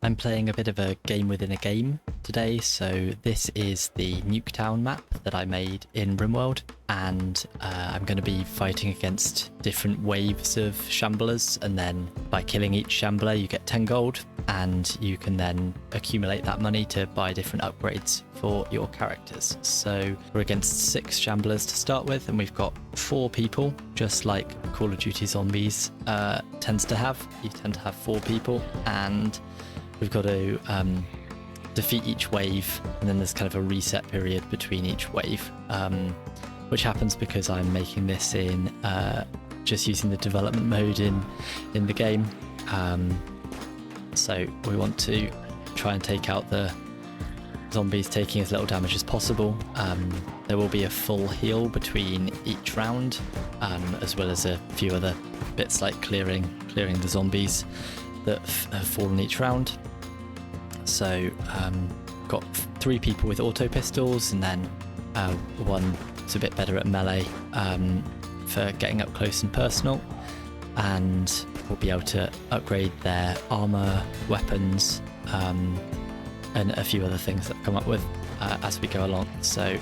I'm playing a bit of a game within a game today, so this is the Nuketown map that I made in RimWorld, and I'm going to be fighting against different waves of shamblers, and then by killing each shambler you get 10 gold, and you can then accumulate that money to buy different upgrades for your characters. So we're against 6 shamblers to start with, and we've got 4 people, just like Call of Duty Zombies tends to have. You tend to have 4 people, and we've got to defeat each wave, and then there's kind of a reset period between each wave, which happens because I'm making this in just using the development mode in the game. So we want to try and take out the zombies, taking as little damage as possible. There will be a full heal between each round, as well as a few other bits like clearing the zombies that have fallen each round. So got 3 people with auto pistols, and then one that's a bit better at melee for getting up close and personal, and we'll be able to upgrade their armor, weapons, and a few other things that I've come up with as we go along. So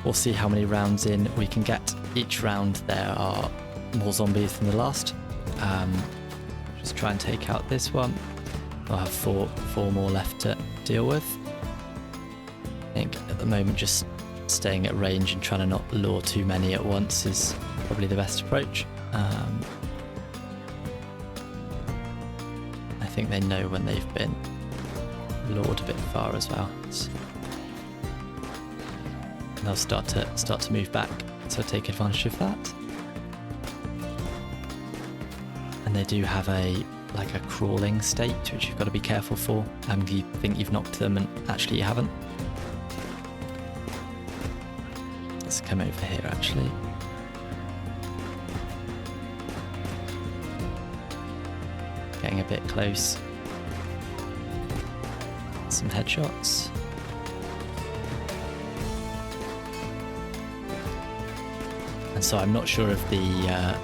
we'll see how many rounds in we can get. Each round there are more zombies than the last. Just try and take out this one. I'll have four more left to deal with. I think at the moment just staying at range and trying to not lure too many at once is probably the best approach. I think they know when they've been lured a bit far as well. And they'll start to move back, so take advantage of that. And they do have a crawling state, which you've got to be careful for. You think you've knocked them and actually you haven't. Let's come over here actually. Getting a bit close. Some headshots. And so I'm not sure of the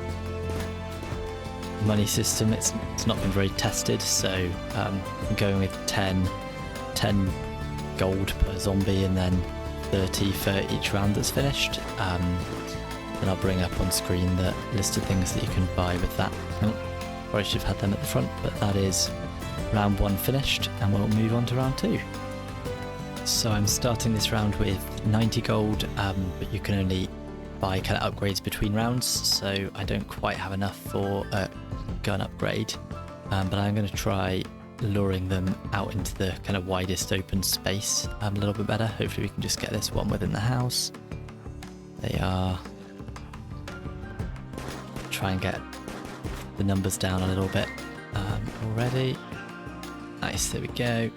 money system. It's not been very tested, so I'm going with 10 gold per zombie, and then 30 for each round that's finished. Then I'll bring up on screen the list of things that you can buy with that. Probably should have had them at the front, but that is round 1 finished, and we'll move on to round 2. So I'm starting this round with 90 gold, but you can only buy kind of upgrades between rounds, so I don't quite have enough for a gun upgrade, but I'm going to try luring them out into the kind of widest open space a little bit better. Hopefully we can just get this one within the house. They are. Try and get the numbers down a little bit already. Nice, there we go.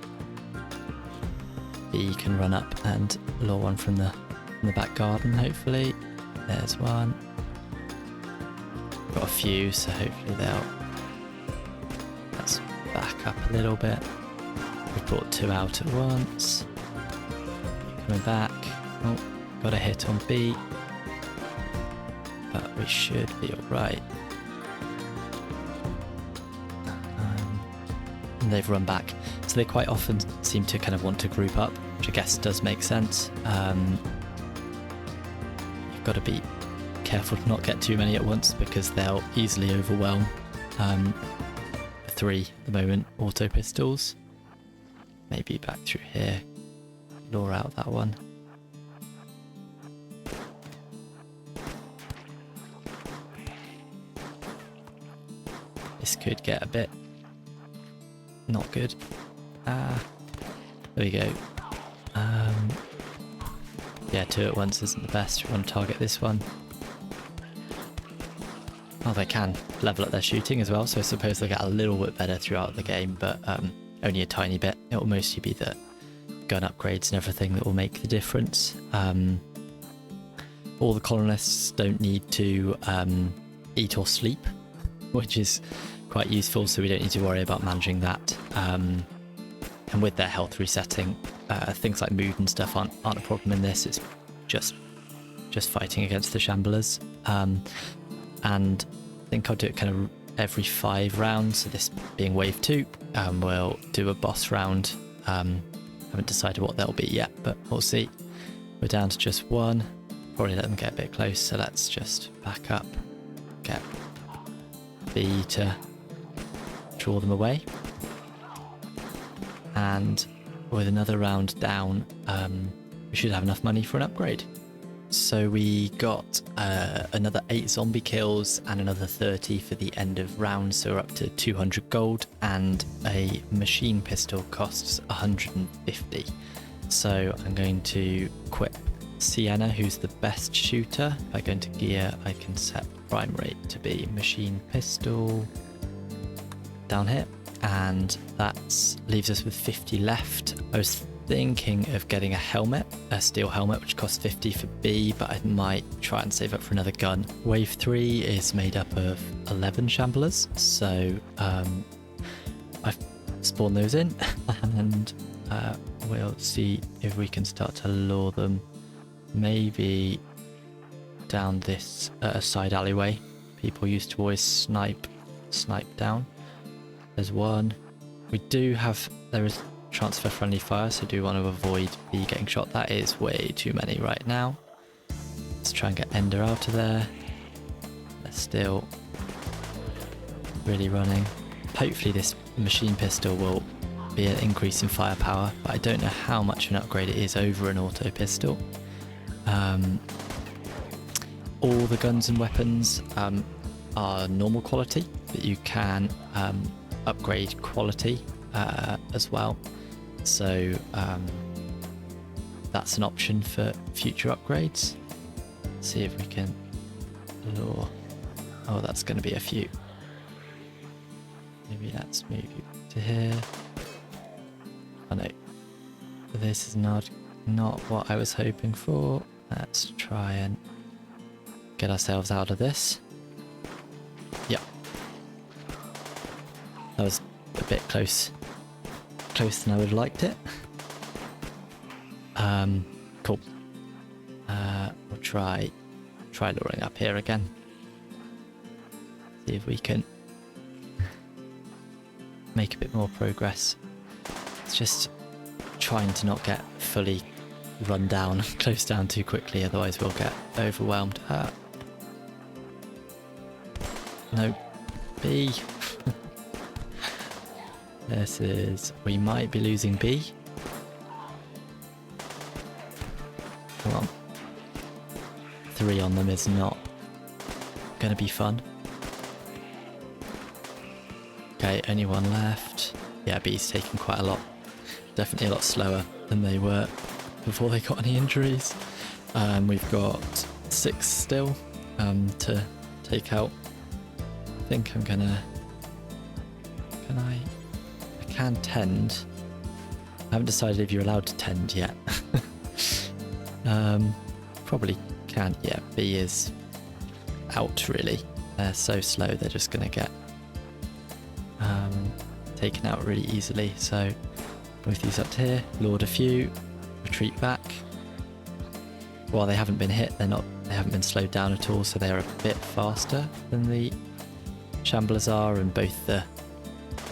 B can run up and lure one from the back garden, hopefully. There's one. Got a few, so hopefully let's back up a little bit. We've brought 2 out at once. Coming back. Oh, got a hit on B. But we should be alright. And they've run back. So they quite often seem to kind of want to group up, which I guess does make sense. You've got to be careful to not get too many at once, because they'll easily overwhelm 3 at the moment auto pistols. Maybe back through here, lure out that one. This could get a bit not good. There we go. Yeah, 2 at once isn't the best. We want to target this one. Oh, they can level up their shooting as well, so I suppose they'll get a little bit better throughout the game, but only a tiny bit. It will mostly be the gun upgrades and everything that will make the difference. All the colonists don't need to eat or sleep, which is quite useful, so we don't need to worry about managing that. And with their health resetting, things like mood and stuff aren't a problem in this. It's just fighting against the shamblers. And I think I'll do it kind of every 5 rounds, so this being wave 2, we'll do a boss round. Haven't decided what that'll be yet, but we'll see. We're down to just 1. Probably let them get a bit close, so let's just back up, get B to draw them away. And with another round down, we should have enough money for an upgrade. So we got another 8 zombie kills and another 30 for the end of round, so we're up to 200 gold, and a machine pistol costs 150. So I'm going to equip Sienna, who's the best shooter. By going to gear, I can set prime rate to be machine pistol down here, and that leaves us with 50 left. I was thinking of getting a helmet, a steel helmet, which costs 50 for B, but I might try and save up for another gun. Wave 3 is made up of 11 shamblers, so I've spawned those in, and we'll see if we can start to lure them maybe down this side alleyway. People used to always snipe down. There's one. There is transfer friendly fire, so do want to avoid B getting shot. That is way too many right now. Let's try and get Ender out of there. They're still really running. Hopefully this machine pistol will be an increase in firepower, but I don't know how much of an upgrade it is over an auto pistol. All the guns and weapons are normal quality, but you can upgrade quality as well. So that's an option for future upgrades. Let's see if we can lure. Oh, that's going to be a few. Maybe let's move you to here. Oh no, this is not what I was hoping for. Let's try and get ourselves out of this. Yep. That was a bit closer than I would have liked it. Cool. We'll try luring up here again. See if we can make a bit more progress. It's just trying to not get fully run down, close down too quickly, otherwise we'll get overwhelmed. No, B. We might be losing B. Come on. 3 on them is not going to be fun. Okay, only 1 left. Yeah, B's taking quite a lot. Definitely a lot slower than they were before they got any injuries. We've got 6 still to take out. I think I'm gonna... I can tend. I haven't decided if you're allowed to tend yet. Probably can. Yeah, B is out really. They're so slow, they're just gonna get taken out really easily. So both these up to here, lured a few, retreat back. While they haven't been hit, they haven't been slowed down at all, so they're a bit faster than the shamblers are, and both the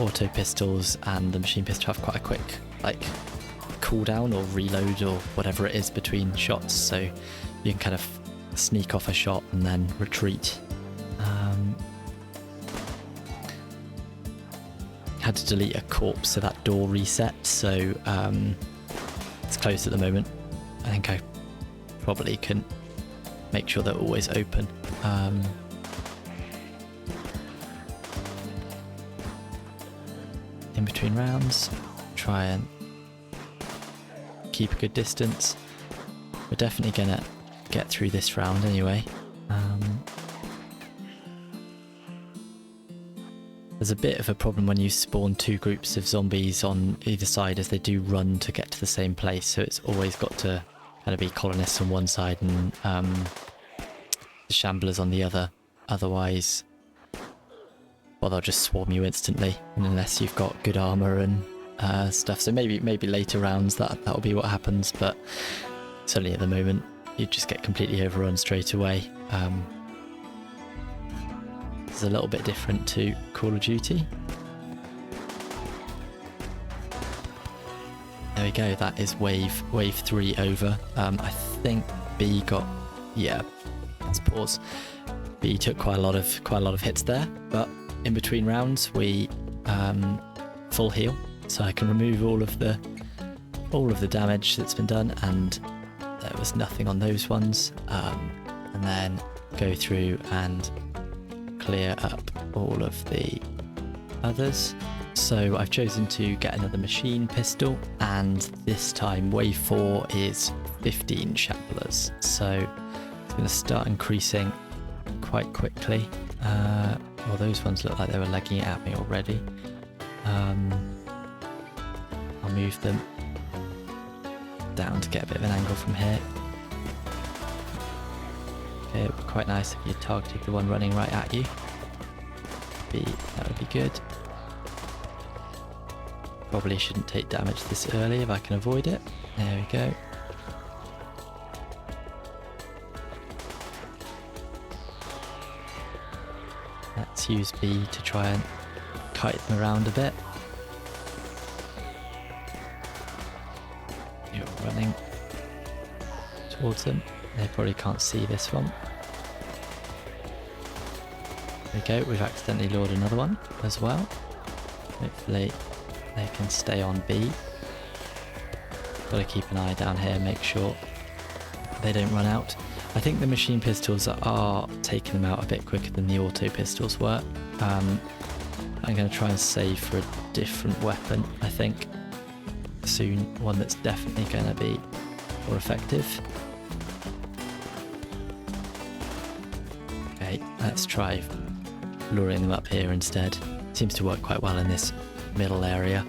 auto pistols and the machine pistol have quite a quick cooldown or reload or whatever it is between shots, so you can kind of sneak off a shot and then retreat. Had to delete a corpse, so that door reset, so it's closed at the moment. I think I probably can make sure they're always open. In between rounds, try and keep a good distance. We're definitely gonna get through this round anyway. There's a bit of a problem when you spawn 2 groups of zombies on either side, as they do run to get to the same place, so it's always got to kind of be colonists on one side and the shamblers on the other. Otherwise, well, they'll just swarm you instantly, unless you've got good armor and stuff. So maybe later rounds that'll be what happens, but certainly at the moment you just get completely overrun straight away. It's a little bit different to Call of Duty. There we go, that is wave 3 over. I think B got, yeah, let's pause. B took quite a lot of hits there, but in between rounds we full heal, so I can remove all of the damage that's been done, and there was nothing on those ones, and then go through and clear up all of the others. So I've chosen to get another machine pistol, and this time wave 4 is 15 shamblers, so it's going to start increasing quite quickly. Well, those ones look like they were legging it at me already. I'll move them down to get a bit of an angle from here. Okay, it would be quite nice if you targeted the one running right at you. That would be good. Probably shouldn't take damage this early if I can avoid it. There we go. Let's use B to try and kite them around a bit. You're running towards them. They probably can't see this one. There we go, we've accidentally lured another one as well. Hopefully they can stay on B. Got to keep an eye down here, make sure they don't run out. I think the machine pistols are taking them out a bit quicker than the auto pistols were. I'm going to try and save for a different weapon, I think, soon. One that's definitely going to be more effective. Okay, let's try luring them up here instead. Seems to work quite well in this middle area.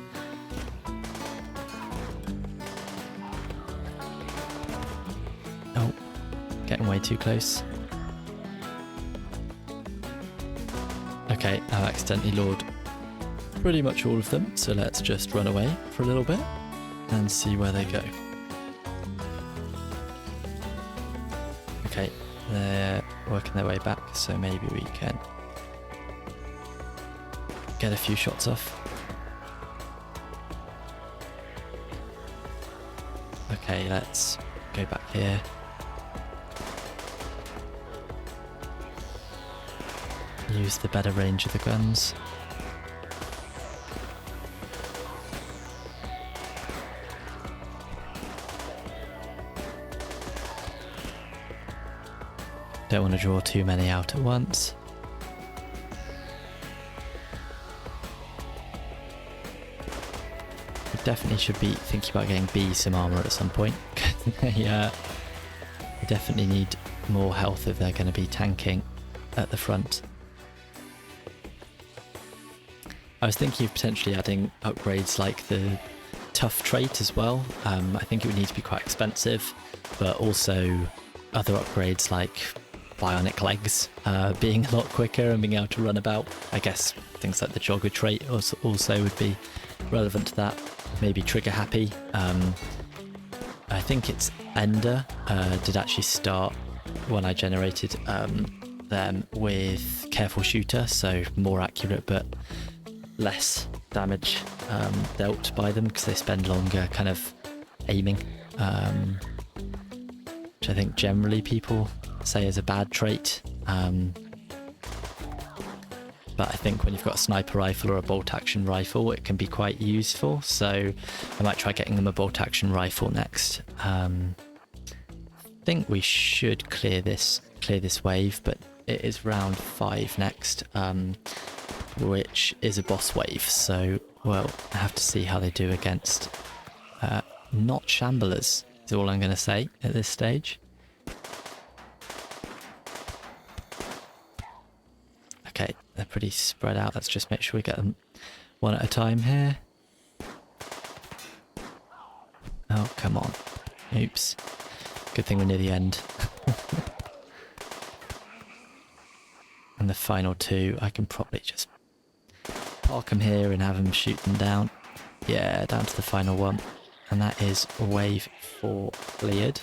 Oh, getting way too close. Okay, I've accidentally lured pretty much all of them, so let's just run away for a little bit and see where they go. Okay, they're working their way back, so maybe we can get a few shots off. Okay, let's go back here. Use the better range of the guns. Don't want to draw too many out at once. We definitely should be thinking about getting B some armor at some point. Yeah, we definitely need more health if they're going to be tanking at the front. I was thinking of potentially adding upgrades like the tough trait as well. I think it would need to be quite expensive, but also other upgrades like bionic legs, being a lot quicker and being able to run about. I guess things like the jogger trait also would be relevant to that. Maybe trigger happy. I think it's Ender did actually start when I generated them with careful shooter, so more accurate but less damage dealt by them because they spend longer kind of aiming, which I think generally people say is a bad trait, but I think when you've got a sniper rifle or a bolt action rifle it can be quite useful, so I might try getting them a bolt action rifle next. I think we should clear this wave, but it is round 5 next, which is a boss wave, so well, I have to see how they do against not shamblers is all I'm going to say at this stage. Okay, they're pretty spread out. Let's just make sure we get them one at a time here. Oh, come on. Oops. Good thing we're near the end. And the final 2, I can probably just park them here and have them shoot them down. Yeah, down to the final one. And that is wave 4 cleared.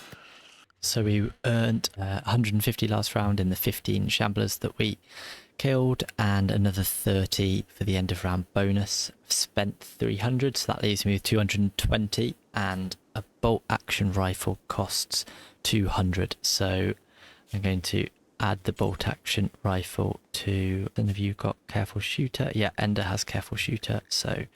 So we earned 150 last round in the 15 shamblers that we killed, and another 30 for the end of round bonus. I've spent 300, so that leaves me with 220, and a bolt action rifle costs 200. So I'm going to add the bolt action rifle to... None of you got careful shooter? Yeah, Ender has careful shooter, so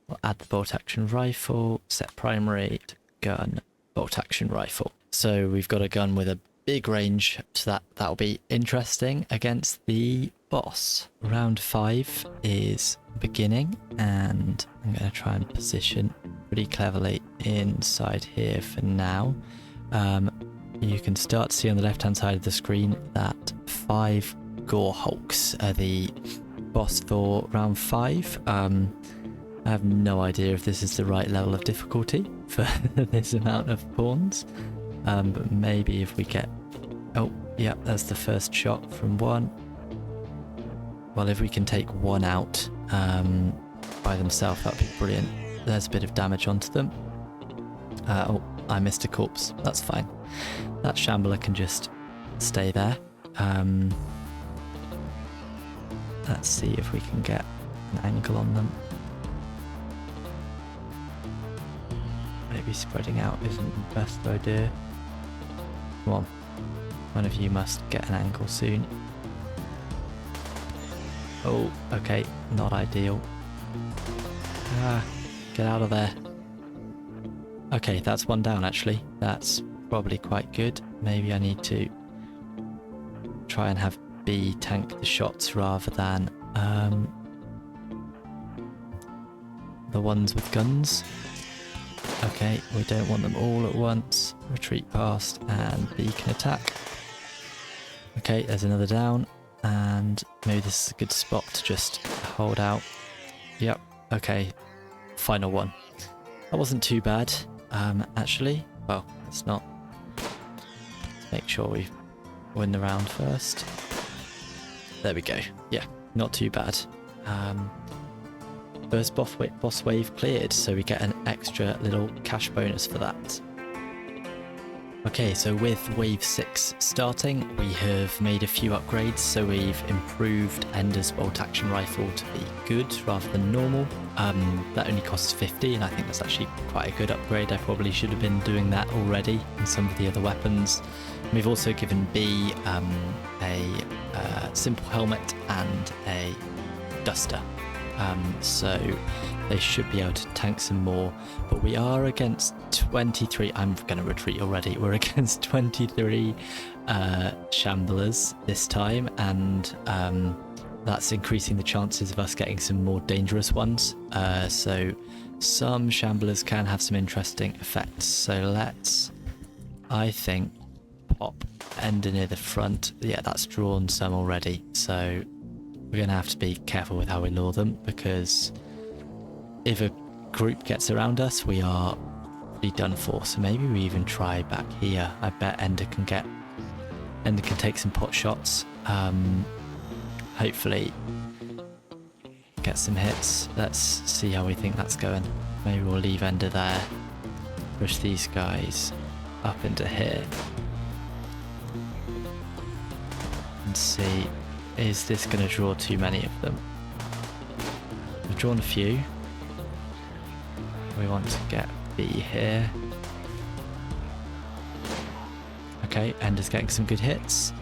we'll add the bolt action rifle, set primary, gun, bolt action rifle. So we've got a gun with a big range, so that'll be interesting against the boss. Round 5 is beginning, and I'm going to try and position pretty cleverly inside here for now. You can start to see on the left hand side of the screen that 5 Gore Hulks are the boss for round 5. I have no idea if this is the right level of difficulty for this amount of pawns, but maybe if we get... Oh, yeah, that's the first shot from one. Well, if we can take one out by themselves, that'd be brilliant. There's a bit of damage onto them. Oh, I missed a corpse. That's fine. That shambler can just stay there. Let's see if we can get an angle on them. Maybe spreading out isn't the best idea. Come on. One of you must get an angle soon. Oh, okay, not ideal. Get out of there. Okay, that's one down actually. That's probably quite good. Maybe I need to try and have B tank the shots rather than the ones with guns. Okay, we don't want them all at once. Retreat past, and B can attack. Okay, there's another down, and maybe this is a good spot to just hold out. Yep, okay, final one. That wasn't too bad, actually. Well, it's not. Let's make sure we win the round first. There we go. Yeah, not too bad. First boss wave cleared, so we get an extra little cash bonus for that. Okay, so with wave 6 starting, we have made a few upgrades. So we've improved Ender's bolt action rifle to be good rather than normal. That only costs 50, and I think that's actually quite a good upgrade. I probably should have been doing that already in some of the other weapons. We've also given B a simple helmet and a duster. So they should be able to tank some more, but we are against 23. I'm going to retreat already. We're against 23 shamblers this time, and that's increasing the chances of us getting some more dangerous ones. So some shamblers can have some interesting effects. So let's, I think, pop Ender near the front. Yeah, that's drawn some already. So we're going to have to be careful with how we lure them, because if a group gets around us, we are pretty done for. So maybe we even try back here. I bet Ender can take some pot shots. Hopefully get some hits. Let's see how we think that's going. Maybe we'll leave Ender there. Push these guys up into here. And see, is this going to draw too many of them? We've drawn a few. We want to get B here. Okay, Ender's getting some good hits.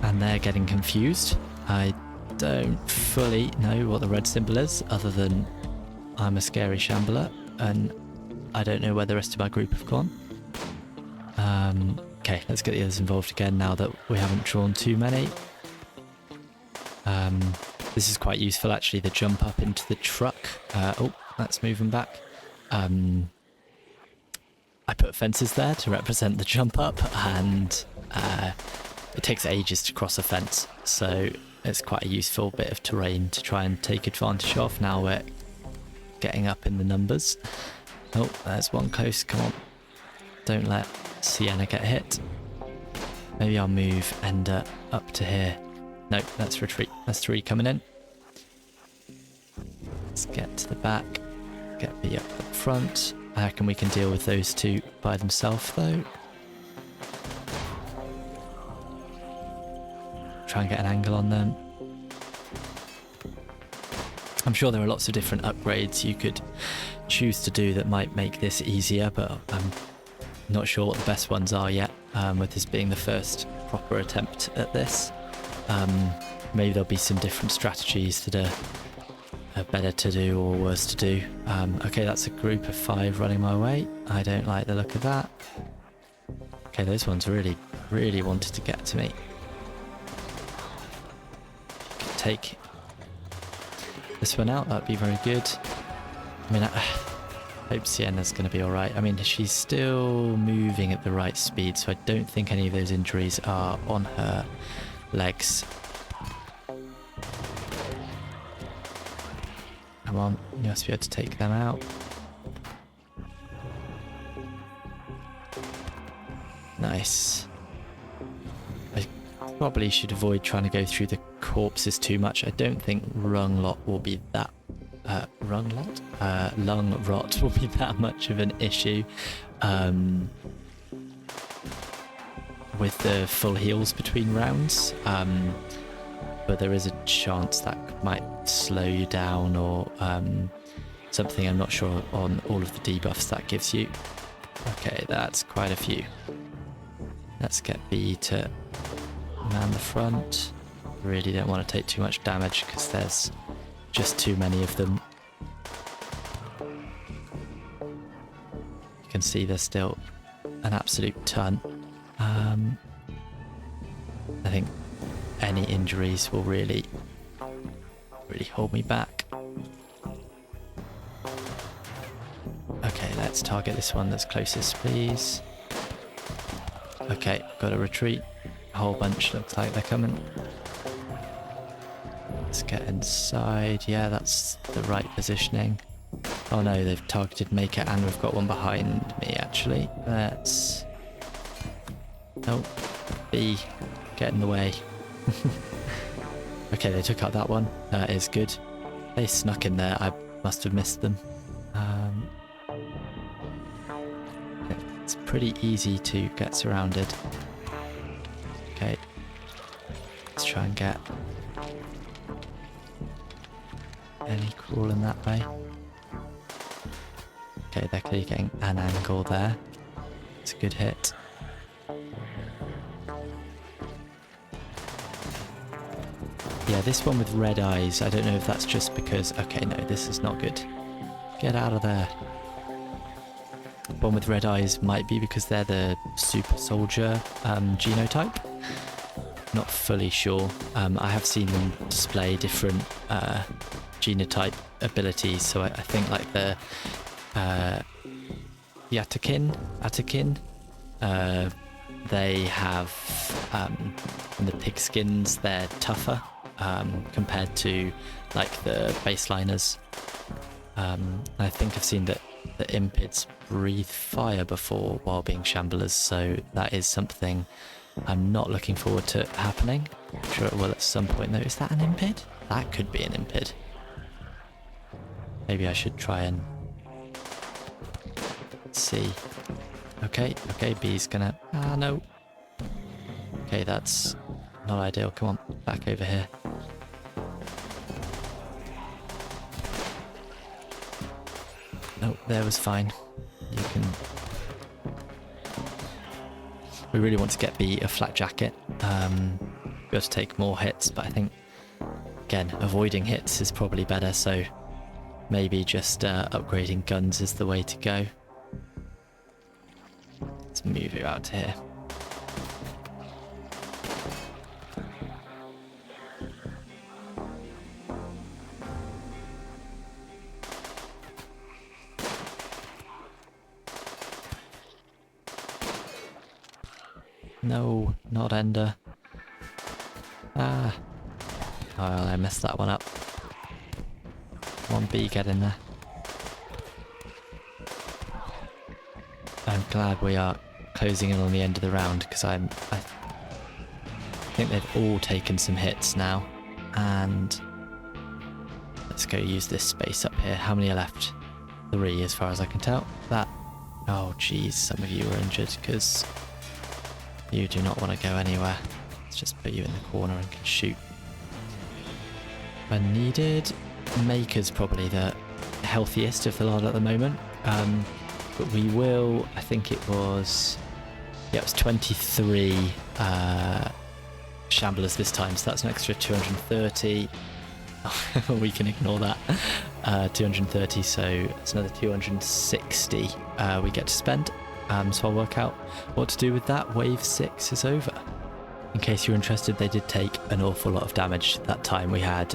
And they're getting confused. I don't fully know what the red symbol is, other than I'm a scary shambler, and I don't know where the rest of my group have gone. Okay, let's get the others involved again now that we haven't drawn too many. This is quite useful actually, the jump up into the truck. Oh, let's move them back. I put fences there to represent the jump up, and it takes ages to cross a fence, so it's quite a useful bit of terrain to try and take advantage of. Now we're getting up in the numbers. Oh, there's one close, come on. Don't let Sienna get hit. Maybe I'll move Ender up to here. No, let's retreat. That's 3 coming in. Let's get to the back. Get B up front. I reckon we can deal with those 2 by themselves though. try and get an angle on them. I'm sure there are lots of different upgrades you could choose to do that might make this easier, but I'm not sure what the best ones are yet, with this being the first proper attempt at this. Maybe there'll be some different strategies that are better to do or worse to do. Okay, that's a group of 5 running my way. I don't like the look of that. Okay, those ones really, really wanted to get to me. Could take this one out, that'd be very good. I mean, I hope Sienna's going to be alright. I mean, she's still moving at the right speed, so I don't think any of those injuries are on her legs. Come on, you must be able to take them out. Nice. I probably should avoid trying to go through the corpses too much. I don't think lung rot will be that much of an issue with the full heals between rounds, but there is a chance that might slow you down or something. I'm not sure on all of the debuffs that gives you. Okay, that's quite a few. Let's get B to man the front. Really don't want to take too much damage because there's just too many of them. You can see there's still an absolute ton. I think any injuries will really hold me back. Okay, let's target this one that's closest, please. Okay, got to retreat. A whole bunch looks like they're coming. Let's get inside. Yeah, that's the right positioning. Oh no, they've targeted Maker and we've got one behind me actually. Let's... Nope. B, get in the way. Okay, they took out that one. That is good. They snuck in there. I must have missed them. It's pretty easy to get surrounded. Okay. Let's try and get any crawling that way. Okay, they're clearly getting an angle there. It's a good hit. Yeah, this one with red eyes, I don't know if that's just because... Okay, no, this is not good. Get out of there. One with red eyes might be because they're the super soldier genotype. Not fully sure. I have seen them display different genotype abilities, so I think like the Atakin, they have in the pigskins, they're tougher compared to like the baseliners. I think I've seen that the impids breathe fire before while being shamblers, so that is something I'm not looking forward to happening. I'm sure it will at some point though. Is that an impid? That could be an impid. Maybe I should try and see. Okay, B's gonna... Ah, no. Okay, that's not ideal. Come on, back over here. No, there was fine. You can... We really want to get B a flat jacket. Be able to take more hits, but I think, again, avoiding hits is probably better, so maybe just upgrading guns is the way to go. Let's move you out to here. No, not Ender. Ah. Oh, well, I messed that one up. Come on, B, get in there. I'm glad we are closing in on the end of the round because I think they've all taken some hits now. And let's go use this space up here. How many are left? 3 as far as I can tell. That... Oh, geez, some of you are injured because... You do not want to go anywhere. Let's just put you in the corner and can shoot when needed. Maker's probably the healthiest of the lot at the moment. But we will, I think it was 23 shamblers this time, so that's an extra 230. We can ignore that. 230, so it's another 260 we get to spend. So I'll work out what to do with that. Wave 6 is over. In case you're interested, they did take an awful lot of damage that time. We had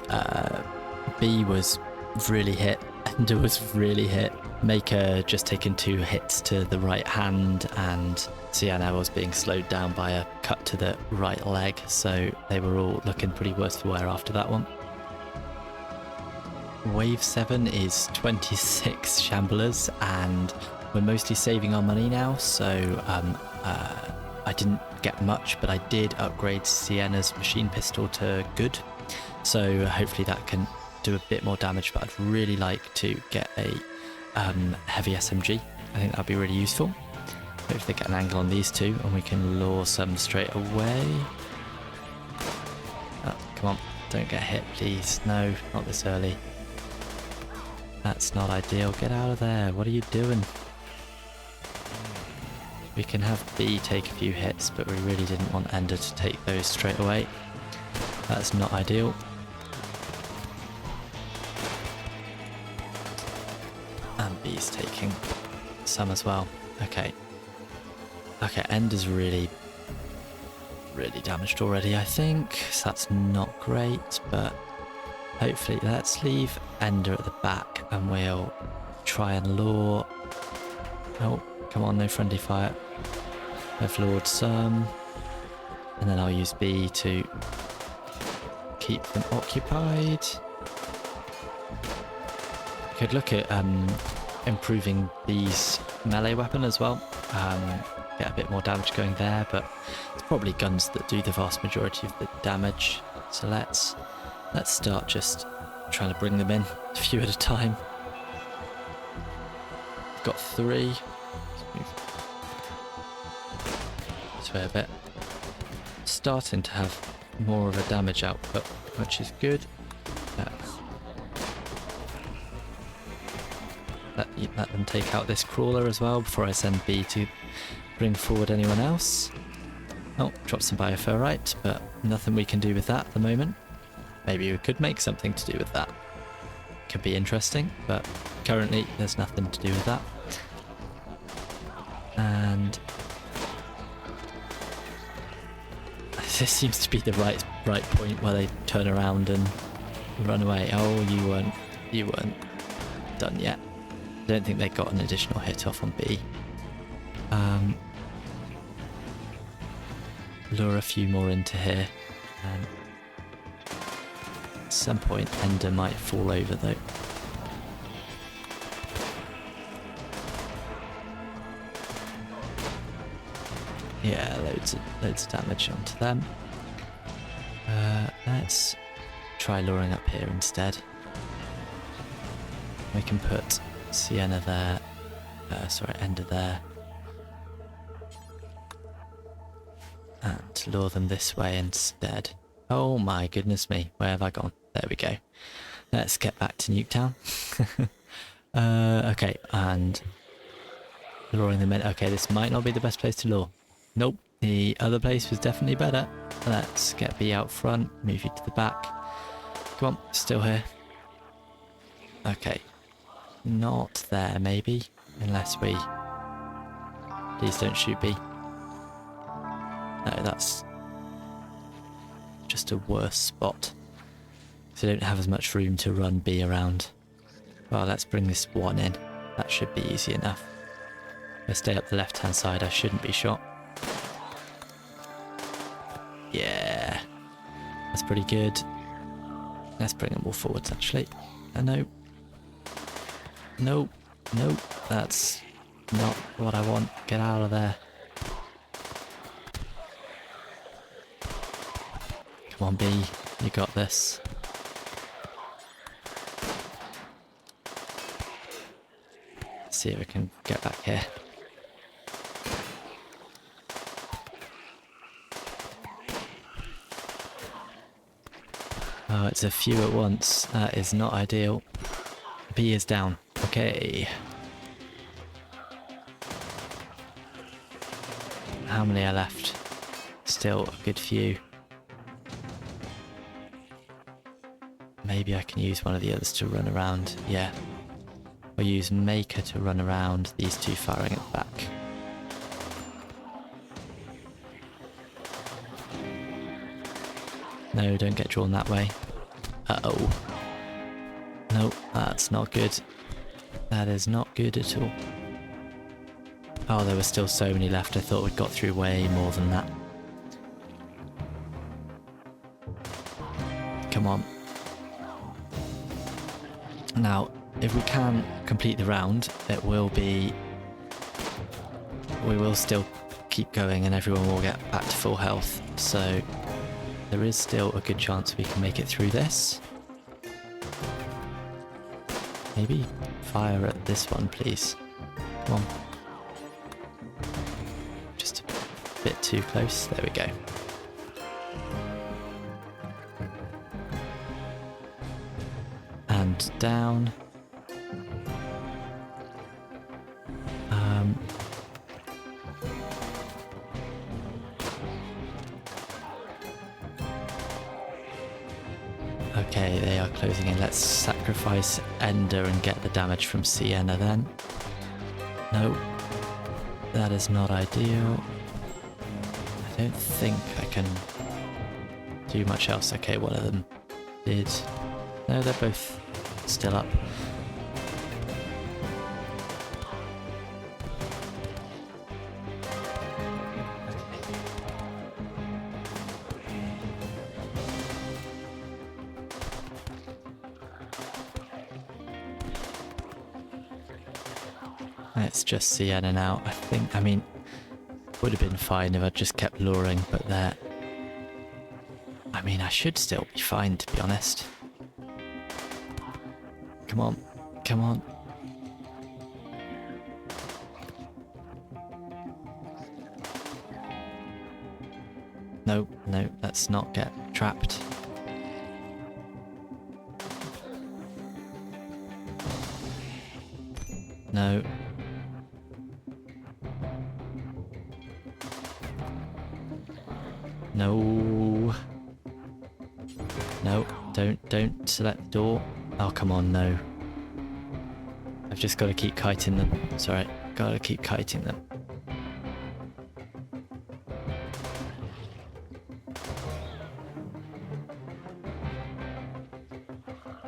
B was really hit, Ender was really hit, Maker just taken 2 hits to the right hand, and Sienna was being slowed down by a cut to the right leg, so they were all looking pretty worse for wear after that one. Wave 7 is 26 shamblers, and we're mostly saving our money now, so I didn't get much, but I did upgrade Sienna's machine pistol to good, so hopefully that can do a bit more damage, but I'd really like to get a heavy SMG. I think that'd be really useful. Hopefully get an angle on these two and we can lure some straight away. Oh, come on, don't get hit please. No, not this early. That's not ideal. Get out of there. What are you doing? We can have B take a few hits, but we really didn't want Ender to take those straight away. That's not ideal. And B's taking some as well. Okay. Okay, Ender's really damaged already, I think. So that's not great, but hopefully let's leave Ender at the back and we'll try and lure... Oh, come on, no friendly fire. I've lured some. And then I'll use B to keep them occupied. Could look at improving B's melee weapon as well. Get a bit more damage going there, but it's probably guns that do the vast majority of the damage. So let's start just trying to bring them in a few at a time. We've got 3. Let's move this way a bit. Starting to have more of a damage output, which is good. Let them take out this crawler as well before I send B to bring forward anyone else. Oh, drop some bioferrite, but nothing we can do with that at the moment. Maybe we could make something to do with that. Could be interesting, but currently there's nothing to do with that. And this seems to be the right point where they turn around and run away. Oh, you weren't done yet. I don't think they got an additional hit off on B. Lure a few more into here, and at some point Ender might fall over though. Yeah, loads of damage onto them. Let's try luring up here instead. We can put Sienna there, Ender there, and lure them this way instead. Oh my goodness me, where have I gone? There we go. Let's get back to Nuketown. Okay, and luring them in. Okay, this might not be the best place to lure. Nope, the other place was definitely better. Let's get B out front, move you to the back. Come on, still here. Okay. Not there, maybe, unless we... Please don't shoot B. No, that's just a worse spot. So they don't have as much room to run B around. Well, let's bring this one in. That should be easy enough. Let's stay up the left-hand side. I shouldn't be shot. Yeah. That's pretty good. Let's bring them all forwards, actually. No. Nope, nope, that's not what I want. Get out of there. Come on, B, you got this. Let's see if we can get back here. Oh, it's a few at once. That is not ideal. B is down. Okay. How many are left? Still a good few. Maybe I can use one of the others to run around. Yeah. Or use Maker to run around these two firing at the back. No, don't get drawn that way. Uh-oh. No, that's not good. That is not good at all. Oh, there were still so many left. I thought we'd got through way more than that. Come on. Now, if we can complete the round, it will be... we will still keep going and everyone will get back to full health. So there is still a good chance we can make it through this. Maybe fire at this one, please. Come on. Just a bit too close. There we go. And down. Okay, they are closing in. Let's sacrifice Ender and get the damage from Sienna then. No, that is not ideal. I don't think I can do much else. Okay, one of them did. No, they're both still up. It's just Sienna now, I think. I mean, would have been fine if I'd just kept luring, but there... I mean, I should still be fine, to be honest. Come on, come on. No, no, let's not get trapped. No. No. No, don't select the door. Oh, come on, no. I've just got to keep kiting them. It's alright, gotta keep kiting them.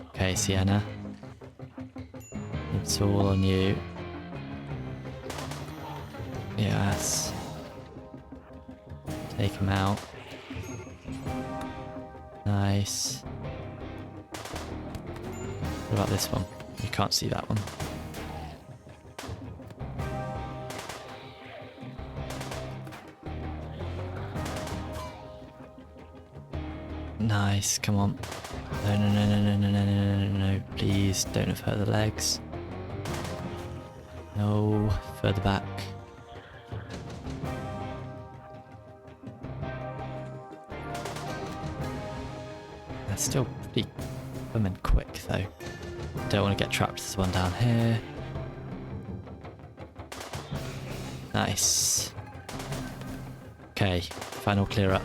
Okay, Sienna. It's all on you. Yes. Take him out. Nice. What about this one? You can't see that one. Nice, come on. No, no, no, no, no, no, no, no, no, no, please don't have hurt the legs. No, further back. They're still pretty women quick though. Don't want to get trapped. There's one down here. Nice. Okay, final clear up.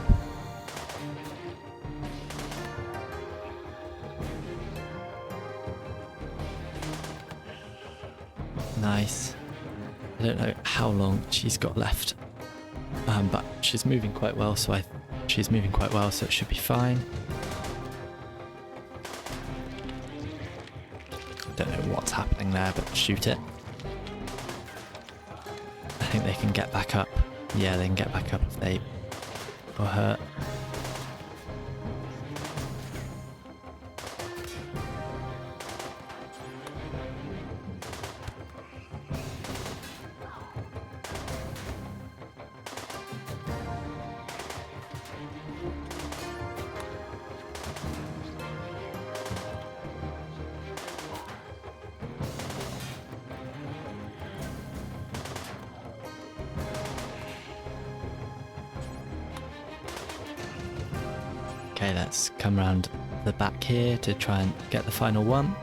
Nice. I don't know how long she's got left, but she's moving quite well, so she's moving quite well, so it should be fine. Don't know what's happening there, but shoot it. I think they can get back up. Yeah, they can get back up if they were hurt. Okay, let's come round the back here to try and get the final one.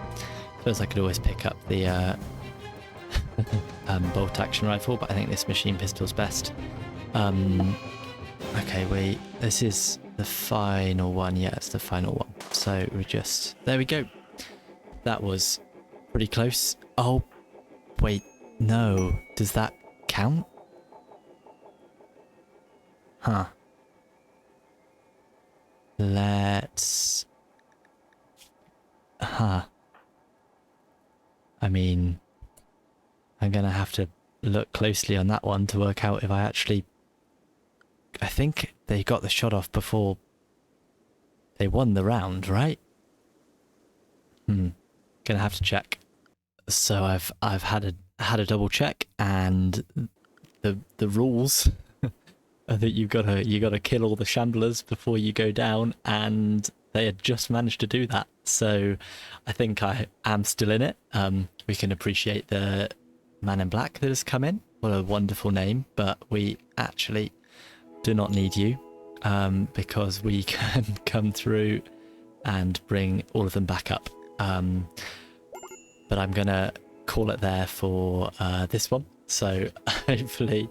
Suppose I could always pick up the bolt action rifle, but I think this machine pistol's best. Okay, wait, this is the final one. Yeah, it's the final one. So we just, there we go. That was pretty close. Oh, wait, no. Does that count? Huh. Let's... Huh. I mean, I'm gonna have to look closely on that one to work out if I actually... I think they got the shot off before they won the round, right? Gonna have to check. So I've had a double check, and the rules are that you gotta kill all the shamblers before you go down, and they had just managed to do that. So I think I am still in it. We can appreciate the man in black that has come in. What a wonderful name, but we actually do not need you, because we can come through and bring all of them back up. But I'm gonna call it there for this one. So hopefully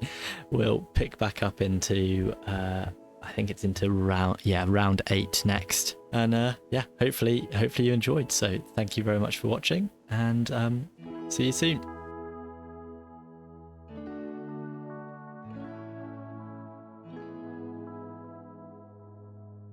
we'll pick back up into I think it's into round 8 next. And yeah, hopefully you enjoyed. So thank you very much for watching, and see you soon.